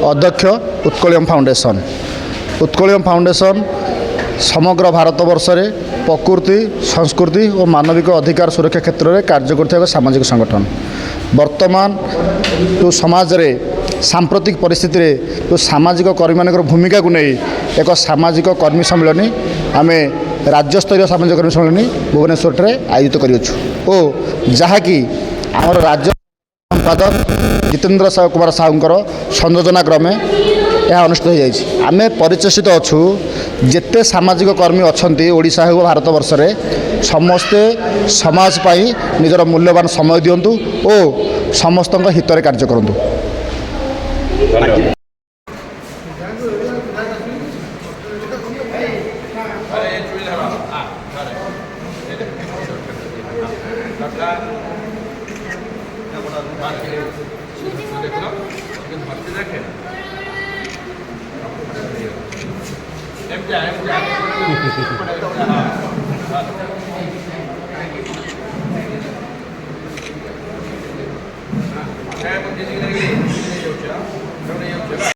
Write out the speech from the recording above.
अध्यक्ष उत्कलियम फाउंडेशन समग्र भारत वर्ष में प्रकृति संस्कृति और मानविक अधिकार सुरक्षा क्षेत्र में कार्य कर सामाजिक संगठन वर्तमान जो समाज रे सांप्रतिक परिस्थिति रे जो सामाजिक कर्मी मान भूमिका को नहीं एक सामाजिक कर्मी सम्मेलन आम राज्यस्तरीय सामाजिक कर्मी सम्मेलन भुवनेश्वर आयोजित कर जहाँकि आम राज्य संपादक जितेन्द्र कुमार साहूंकर संयोजना क्रमे यह अनुष्ठित आम परिचेषित अच्छु जिते सामाजिक कर्मी अच्छा ओडिशा हो भारत वर्ष में समस्ते समाज पाई निजर मूल्यवान समय दिंतु और समस्त हित में कार्य करूँ।